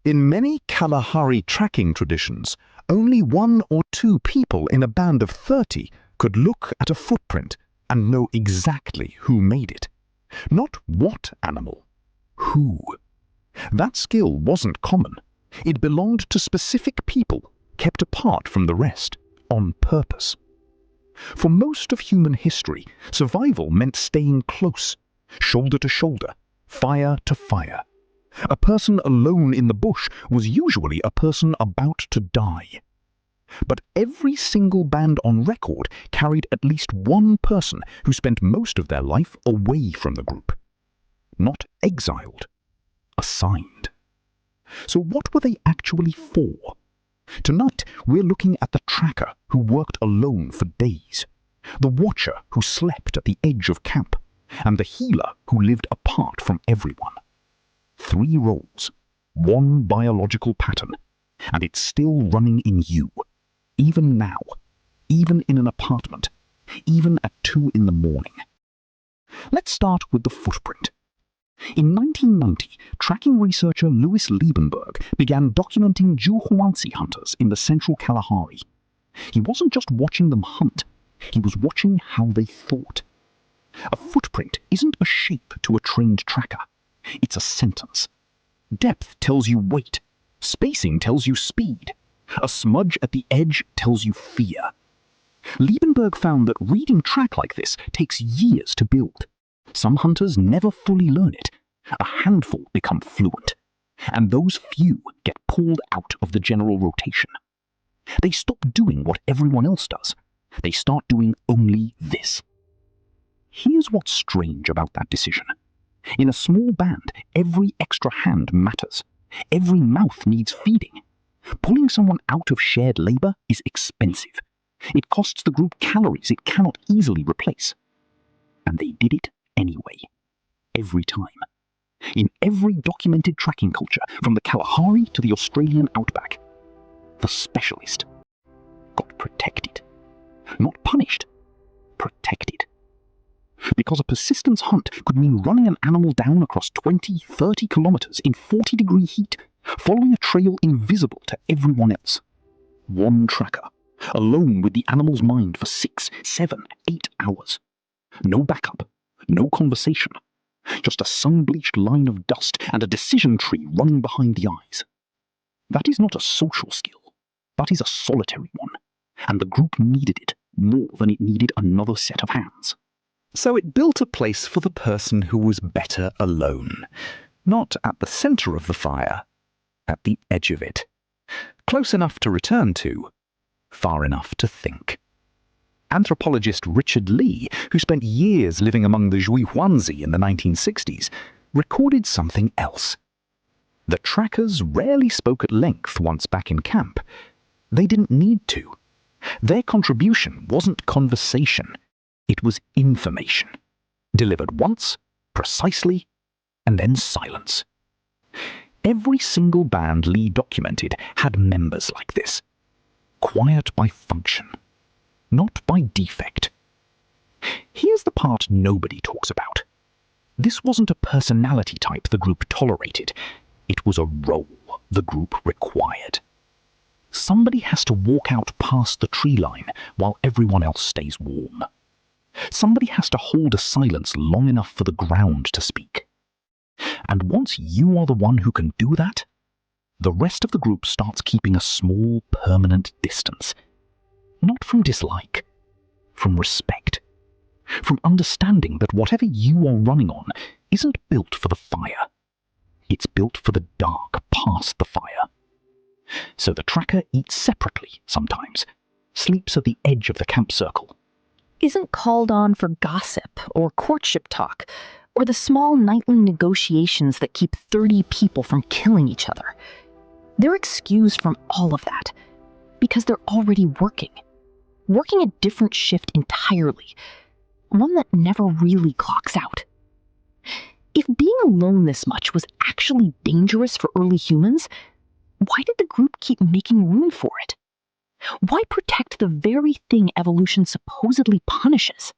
In many Kalahari tracking traditions, only 1 or 2 people in a band of 30 could look at a footprint and know exactly who made it. Not what animal, who. That skill wasn't common. It belonged to specific people, kept apart from the rest, on purpose. For most of human history, survival meant staying close, shoulder to shoulder, fire to fire. A person alone in the bush was usually a person about to die. But every single band on record carried at least one person who spent most of their life away from the group. Not exiled, assigned. So what were they actually for? Tonight, we're looking at the tracker who worked alone for days, the watcher who slept at the edge of camp, and the healer who lived apart from everyone. 3 roles, 1 biological pattern, and it's still running in you, even now, even in an apartment, even at 2 in the morning. Let's start with the footprint. In 1990, tracking researcher Louis Liebenberg began documenting Juhuanzi hunters in the central Kalahari. He wasn't just watching them hunt, he was watching how they thought. A footprint isn't a shape to a trained tracker. It's a sentence. Depth tells you weight. Spacing tells you speed. A smudge at the edge tells you fear. Liebenberg found that reading track like this takes years to build. Some hunters never fully learn it. A handful become fluent. And those few get pulled out of the general rotation. They stop doing what everyone else does. They start doing only this. Here's what's strange about that decision. In a small band, every extra hand matters. Every mouth needs feeding. Pulling someone out of shared labor is expensive. It costs the group calories it cannot easily replace. And they did it anyway. Every time. In every documented tracking culture, from the Kalahari to the Australian outback, the specialist got protected. Not punished, protected. Because a persistence hunt could mean running an animal down across 20, 30 kilometers in 40-degree heat, following a trail invisible to everyone else. One tracker, alone with the animal's mind for 6, 7, 8 hours. No backup, no conversation. Just a sun-bleached line of dust and a decision tree running behind the eyes. That is not a social skill. That is a solitary one. And the group needed it more than it needed another set of hands. So it built a place for the person who was better alone, not at the center of the fire, at the edge of it, close enough to return to, far enough to think. Anthropologist Richard Lee, who spent years living among the Juhuanzi in the 1960s, recorded something else. The trackers rarely spoke at length once back in camp. They didn't need to. Their contribution wasn't conversation. It was information, delivered once, precisely, and then silence. Every single band Lee documented had members like this. Quiet by function, not by defect. Here's the part nobody talks about. This wasn't a personality type the group tolerated. It was a role the group required. Somebody has to walk out past the tree line while everyone else stays warm. Somebody has to hold a silence long enough for the ground to speak. And once you are the one who can do that, the rest of the group starts keeping a small, permanent distance. Not from dislike, from respect. From understanding that whatever you are running on isn't built for the fire. It's built for the dark past the fire. So the tracker eats separately sometimes, sleeps at the edge of the camp circle. Isn't called on for gossip or courtship talk, or the small nightly negotiations that keep 30 people from killing each other. They're excused from all of that, because they're already working a different shift entirely, one that never really clocks out. If being alone this much was actually dangerous for early humans, why did the group keep making room for it? Why protect the very thing evolution supposedly punishes?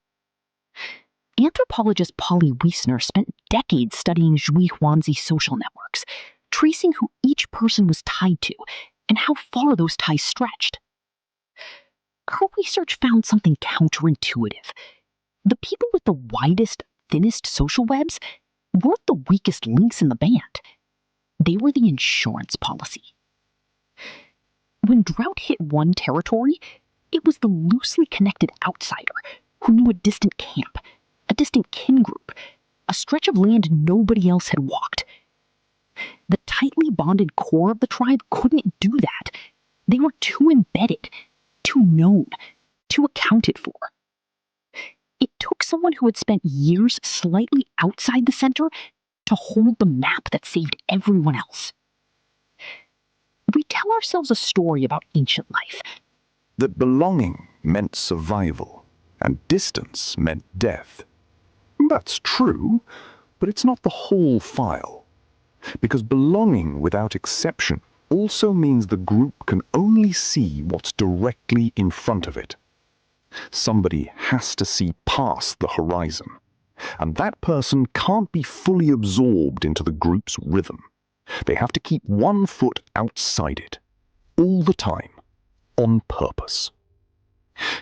Anthropologist Wiessner spent decades studying Juhuanzi social networks, tracing who each person was tied to and how far those ties stretched. Her research found something counterintuitive. The people with the widest, thinnest social webs weren't the weakest links in the band. They were the insurance policy. When drought hit one territory, it was the loosely connected outsider who knew a distant camp, a distant kin group, a stretch of land nobody else had walked. The tightly bonded core of the tribe couldn't do that. They were too embedded, too known, too accounted for. It took someone who had spent years slightly outside the center to hold the map that saved everyone else. We tell ourselves a story about ancient life. That belonging meant survival, and distance meant death. That's true, but it's not the whole file. Because belonging without exception also means the group can only see what's directly in front of it. Somebody has to see past the horizon, and that person can't be fully absorbed into the group's rhythm. They have to keep one foot outside it, all the time, on purpose.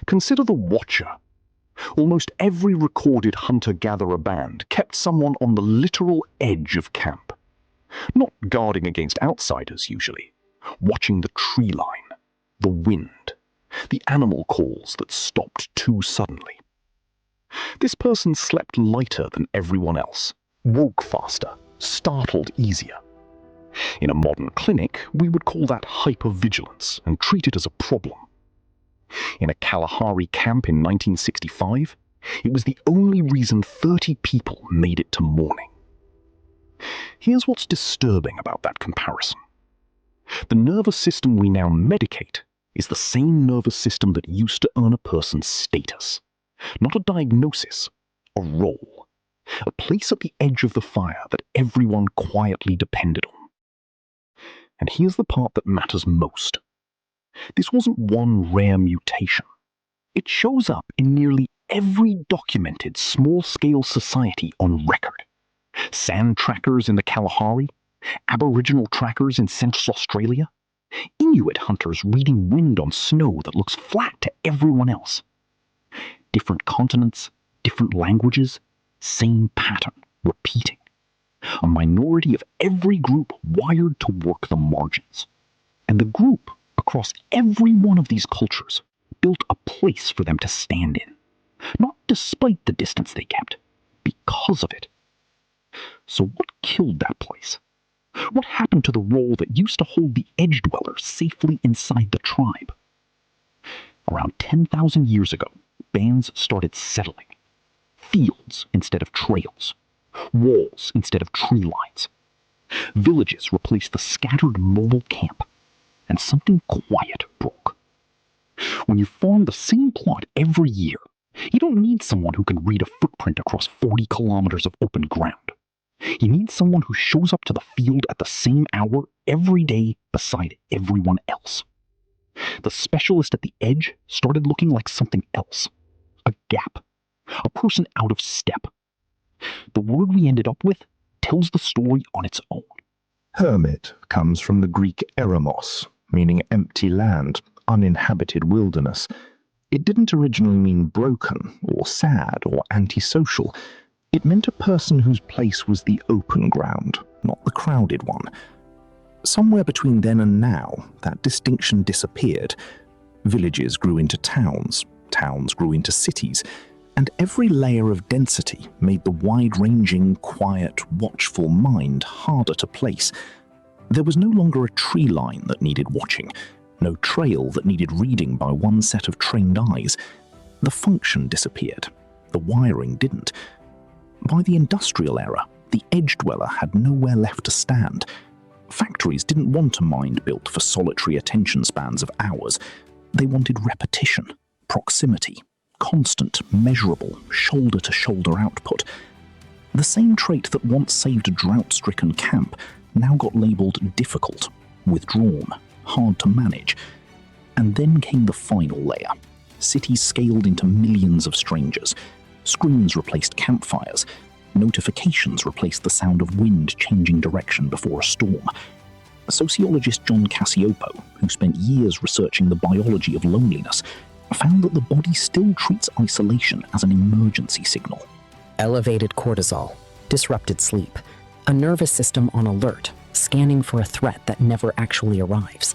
Consider the watcher. Almost every recorded hunter-gatherer band kept someone on the literal edge of camp. Not guarding against outsiders, usually. Watching the tree line, the wind, the animal calls that stopped too suddenly. This person slept lighter than everyone else, woke faster, startled easier. In a modern clinic, we would call that hyper-vigilance and treat it as a problem. In a Kalahari camp in 1965, it was the only reason 30 people made it to morning. Here's what's disturbing about that comparison. The nervous system we now medicate is the same nervous system that used to earn a person's status. Not a diagnosis, a role. A place at the edge of the fire that everyone quietly depended on. And here's the part that matters most. This wasn't one rare mutation. It shows up in nearly every documented small-scale society on record. Sand trackers in the Kalahari, Aboriginal trackers in Central Australia, Inuit hunters reading wind on snow that looks flat to everyone else. Different continents, different languages, same pattern, repeating. A minority of every group wired to work the margins. And the group, across every one of these cultures, built a place for them to stand in. Not despite the distance they kept, because of it. So what killed that place? What happened to the role that used to hold the edge dwellers safely inside the tribe? Around 10,000 years ago, bands started settling. Fields instead of trails. Walls instead of tree lines. Villages replaced the scattered mobile camp. And something quiet broke. When you farm the same plot every year, you don't need someone who can read a footprint across 40 kilometers of open ground. You need someone who shows up to the field at the same hour every day beside everyone else. The specialist at the edge started looking like something else. A gap. A person out of step. The word we ended up with tells the story on its own. Hermit comes from the Greek eremos, meaning empty land, uninhabited wilderness. It didn't originally mean broken, or sad, or antisocial. It meant a person whose place was the open ground, not the crowded one. Somewhere between then and now, that distinction disappeared. Villages grew into towns, towns grew into cities, and every layer of density made the wide-ranging, quiet, watchful mind harder to place. There was no longer a tree line that needed watching, no trail that needed reading by one set of trained eyes. The function disappeared. The wiring didn't. By the industrial era, the edge dweller had nowhere left to stand. Factories didn't want a mind built for solitary attention spans of hours. They wanted repetition, proximity, constant, measurable, shoulder-to-shoulder output. The same trait that once saved a drought-stricken camp now got labelled difficult, withdrawn, hard to manage. And then came the final layer. Cities scaled into millions of strangers. Screens replaced campfires. Notifications replaced the sound of wind changing direction before a storm. Sociologist John Cassiopo, who spent years researching the biology of loneliness, found that the body still treats isolation as an emergency signal. Elevated cortisol, disrupted sleep, a nervous system on alert, scanning for a threat that never actually arrives.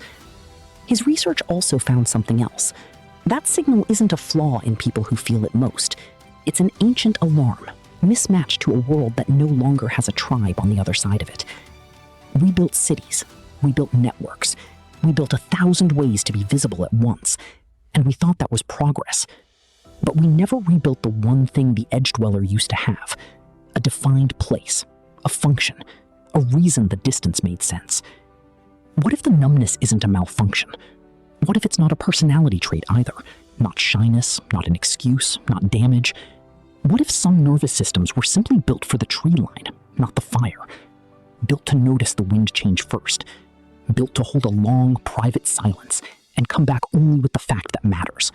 His research also found something else. That signal isn't a flaw in people who feel it most. It's an ancient alarm, mismatched to a world that no longer has a tribe on the other side of it. We built cities, we built networks, we built 1,000 ways to be visible at once, and we thought that was progress. But we never rebuilt the one thing the edge dweller used to have: a defined place, a function, a reason the distance made sense. What if the numbness isn't a malfunction? What if it's not a personality trait either? Not shyness, not an excuse, not damage. What if some nervous systems were simply built for the tree line, not the fire? Built to notice the wind change first. Built to hold a long, private silence and come back only with the fact that matters.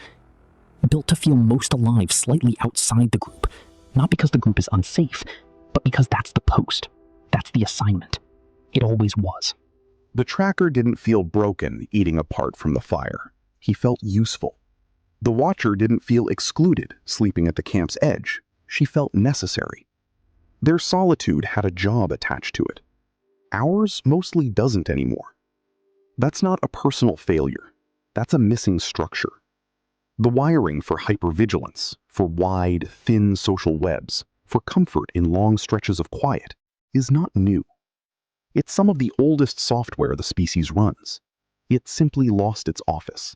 Built to feel most alive slightly outside the group, not because the group is unsafe, but because that's the post. That's the assignment. It always was. The tracker didn't feel broken eating apart from the fire. He felt useful. The watcher didn't feel excluded sleeping at the camp's edge. She felt necessary. Their solitude had a job attached to it. Ours mostly doesn't anymore. That's not a personal failure. That's a missing structure. The wiring for hyper-vigilance, for wide, thin social webs, for comfort in long stretches of quiet, is not new. It's some of the oldest software the species runs. It simply lost its office.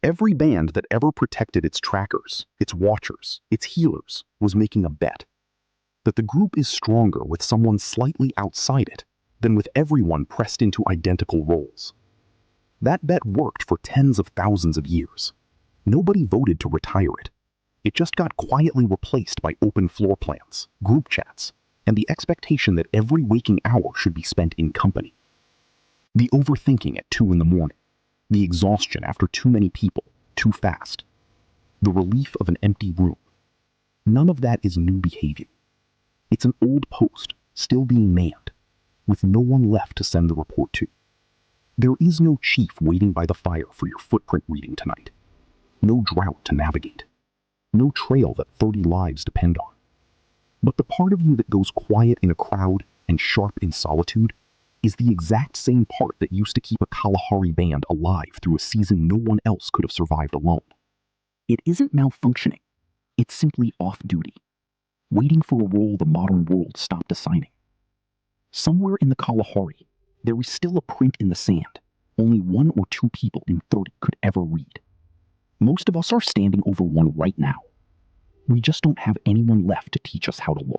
Every band that ever protected its trackers, its watchers, its healers, was making a bet that the group is stronger with someone slightly outside it than with everyone pressed into identical roles. That bet worked for tens of thousands of years. Nobody voted to retire it. It just got quietly replaced by open floor plans, group chats, and the expectation that every waking hour should be spent in company. The overthinking at 2 a.m, the exhaustion after too many people, too fast, the relief of an empty room. None of that is new behavior. It's an old post, still being manned, with no one left to send the report to. There is no chief waiting by the fire for your footprint reading tonight. No drought to navigate. No trail that 30 lives depend on. But the part of you that goes quiet in a crowd and sharp in solitude is the exact same part that used to keep a Kalahari band alive through a season no one else could have survived alone. It isn't malfunctioning. It's simply off-duty, waiting for a role the modern world stopped assigning. Somewhere in the Kalahari, there is still a print in the sand only 1 or 2 people in 30 could ever read. Most of us are standing over one right now. We just don't have anyone left to teach us how to look.